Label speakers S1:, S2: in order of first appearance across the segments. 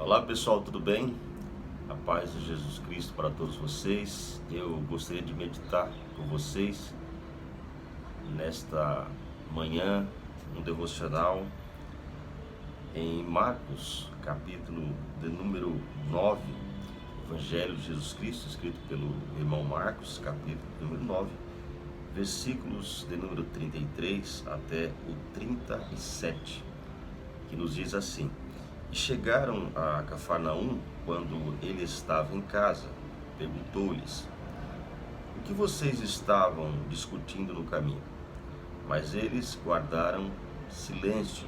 S1: Olá pessoal, tudo bem? A paz de Jesus Cristo para todos vocês. Eu gostaria de meditar com vocês nesta manhã, um devocional em Marcos, capítulo de número 9, Evangelho de Jesus Cristo, escrito pelo irmão Marcos, capítulo número 9, versículos de número 33 até o 37, que nos diz assim: E chegaram a Cafarnaum, quando ele estava em casa, perguntou-lhes: O que vocês estavam discutindo no caminho? Mas eles guardaram silêncio,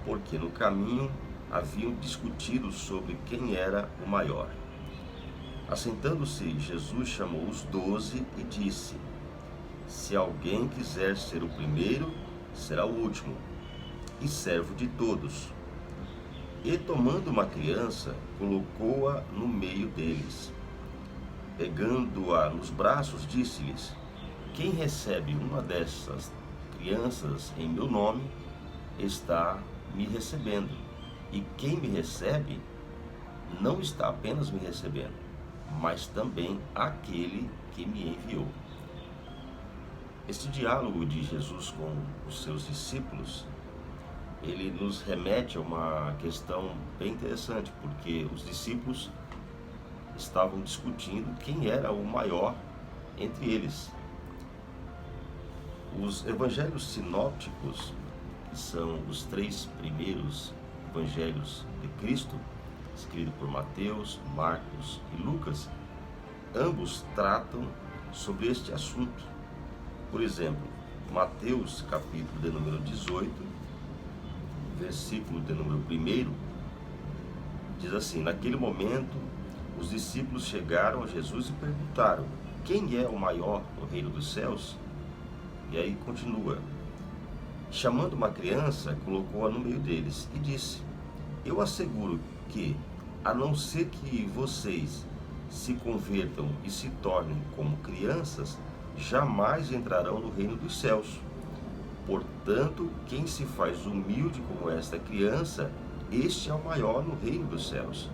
S1: porque no caminho haviam discutido sobre quem era o maior. Assentando-se, Jesus chamou os 12 e disse: Se alguém quiser ser o primeiro, será o último, e servo de todos. E tomando uma criança, colocou-a no meio deles. Pegando-a nos braços, disse-lhes: Quem recebe uma dessas crianças em meu nome, está me recebendo. E quem me recebe, não está apenas me recebendo, mas também aquele que me enviou. Este diálogo de Jesus com os seus discípulos, ele nos remete a uma questão bem interessante, porque os discípulos estavam discutindo quem era o maior entre eles. Os evangelhos sinópticos, que são os 3 primeiros evangelhos de Cristo, escritos por Mateus, Marcos e Lucas, ambos tratam sobre este assunto. Por exemplo, Mateus, capítulo de número 18, versículo de número 1, diz assim: Naquele momento, os discípulos chegaram a Jesus e perguntaram: Quem é o maior no reino dos céus? E aí continua: Chamando uma criança, colocou-a no meio deles e disse: Eu asseguro que, a não ser que vocês se convertam e se tornem como crianças, jamais entrarão no reino dos céus. Portanto, quem se faz humilde como esta criança, este é o maior no reino dos céus.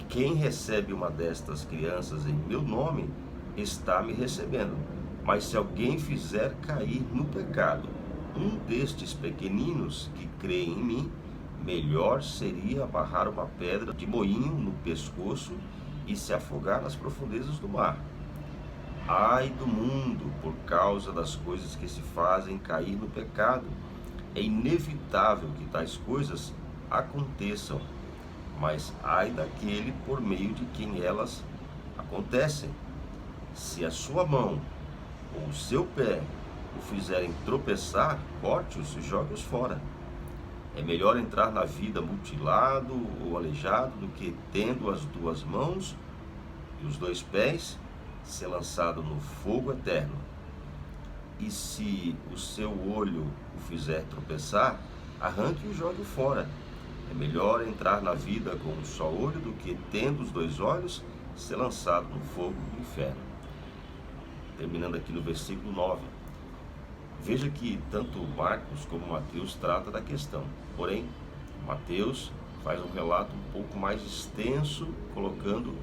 S1: Quem recebe uma destas crianças em meu nome, está me recebendo. Mas se alguém fizer cair no pecado um destes pequeninos que creem em mim, melhor seria amarrar uma pedra de moinho no pescoço e se afogar nas profundezas do mar. Ai do mundo, por causa das coisas que se fazem cair no pecado. É inevitável que tais coisas aconteçam, mas ai daquele por meio de quem elas acontecem. Se a sua mão ou o seu pé o fizerem tropeçar, corte-os e jogue-os fora. É melhor entrar na vida mutilado ou aleijado do que, tendo as 2 mãos e os 2 pés, ser lançado no fogo eterno. E se o seu olho o fizer tropeçar, arranque e jogue fora. É melhor entrar na vida com um só olho do que, tendo os 2 olhos, ser lançado no fogo do inferno. Terminando aqui no versículo 9. Veja que tanto Marcos como Mateus tratam da questão. Porém, Mateus faz um relato um pouco mais extenso, colocando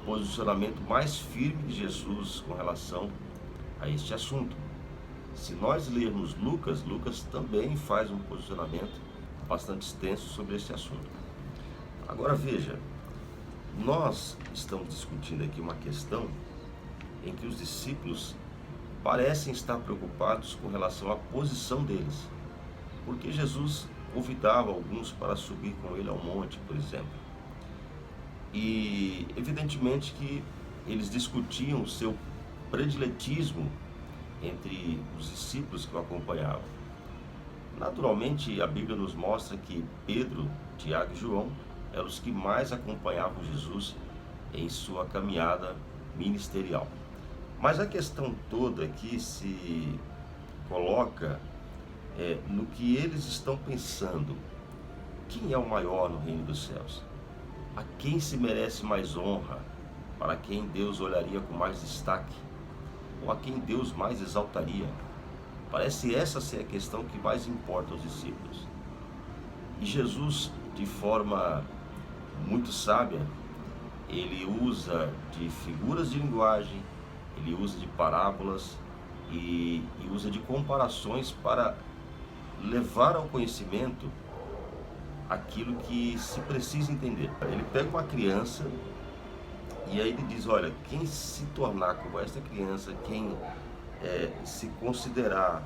S1: posicionamento mais firme de Jesus com relação a este assunto. Se nós lermos Lucas, Lucas também faz um posicionamento bastante extenso sobre este assunto. Agora veja, nós estamos discutindo aqui uma questão em que os discípulos parecem estar preocupados com relação à posição deles, porque Jesus convidava alguns para subir com ele ao monte, por exemplo. E evidentemente que eles discutiam o seu prediletismo entre os discípulos que o acompanhavam. Naturalmente, a Bíblia nos mostra que Pedro, Tiago e João eram os que mais acompanhavam Jesus em sua caminhada ministerial. Mas a questão toda aqui se coloca no que eles estão pensando. Quem é o maior no reino dos céus? A quem se merece mais honra? Para quem Deus olharia com mais destaque? Ou a quem Deus mais exaltaria? Parece essa ser a questão que mais importa aos discípulos. E Jesus, de forma muito sábia, ele usa de figuras de linguagem, ele usa de parábolas e usa de comparações para levar ao conhecimento aquilo que se precisa entender. Ele pega uma criança e aí ele diz, olha, quem se tornar como esta criança, quem se considerar,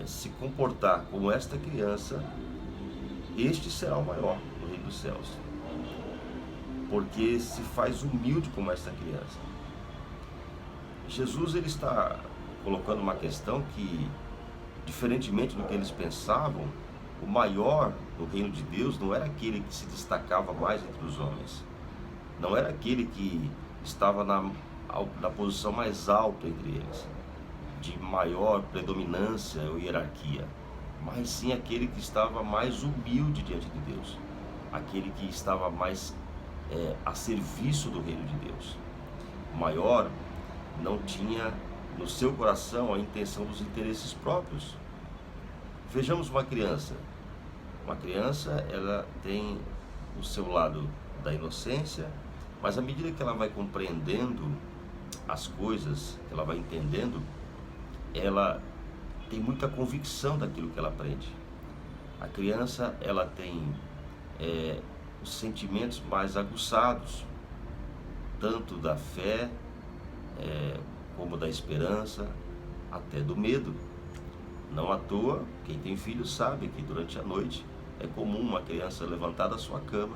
S1: se comportar como esta criança, este será o maior no reino dos céus. Porque se faz humilde como esta criança. Jesus, ele está colocando uma questão que, diferentemente do que eles pensavam, o maior no reino de Deus não era aquele que se destacava mais entre os homens, não era aquele que estava na posição mais alta entre eles, de maior predominância ou hierarquia, mas sim aquele que estava mais humilde diante de Deus, aquele que estava mais a serviço do reino de Deus. O maior não tinha no seu coração a intenção dos interesses próprios. Vejamos uma criança. Uma criança, ela tem o seu lado da inocência, mas à medida que ela vai compreendendo as coisas, que ela vai entendendo, ela tem muita convicção daquilo que ela aprende. A criança, ela tem os sentimentos mais aguçados, tanto da fé, como da esperança, até do medo. Não à toa, quem tem filhos sabe que durante a noite é comum uma criança levantar da sua cama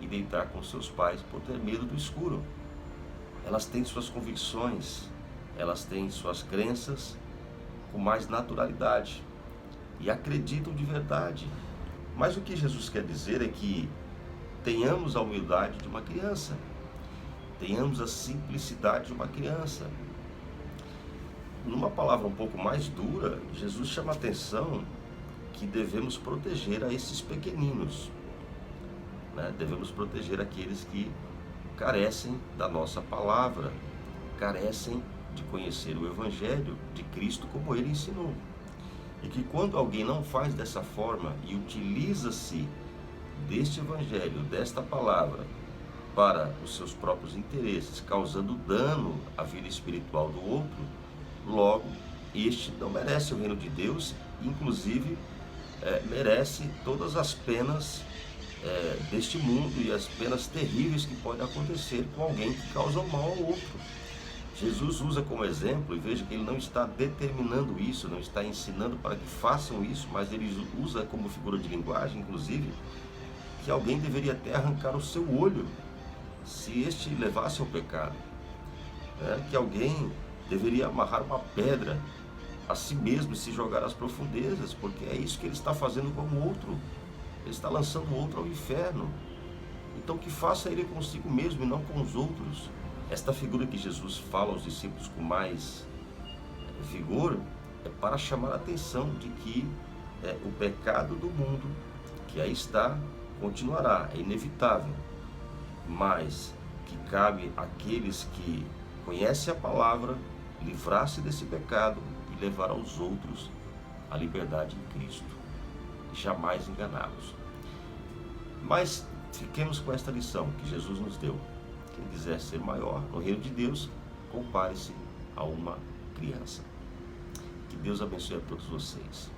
S1: e deitar com seus pais por ter medo do escuro. Elas têm suas convicções, elas têm suas crenças com mais naturalidade e acreditam de verdade. Mas o que Jesus quer dizer é que tenhamos a humildade de uma criança, tenhamos a simplicidade de uma criança. Numa palavra um pouco mais dura, Jesus chama a atenção que devemos proteger a esses pequeninos, né? Devemos proteger aqueles que carecem da nossa palavra, carecem de conhecer o Evangelho de Cristo como Ele ensinou. E que quando alguém não faz dessa forma e utiliza-se deste Evangelho, desta palavra, para os seus próprios interesses, causando dano à vida espiritual do outro, logo, este não merece o reino de Deus, inclusive merece todas as penas deste mundo e as penas terríveis que podem acontecer com alguém que causa mal ao outro. Jesus usa como exemplo, e veja que ele não está determinando isso, não está ensinando para que façam isso, mas ele usa como figura de linguagem, inclusive, que alguém deveria até arrancar o seu olho se este levasse ao pecado, que alguém deveria amarrar uma pedra a si mesmo e se jogar às profundezas, porque é isso que ele está fazendo com o outro. Ele está lançando o outro ao inferno. Então que faça ele consigo mesmo e não com os outros. Esta figura que Jesus fala aos discípulos com mais vigor é para chamar a atenção de que o pecado do mundo, que aí está, continuará, é inevitável, mas que cabe àqueles que conhecem a palavra livrar-se desse pecado e levar aos outros a liberdade em Cristo, jamais enganá-los. Mas fiquemos com esta lição que Jesus nos deu. Quem quiser ser maior no reino de Deus, compare-se a uma criança. Que Deus abençoe a todos vocês.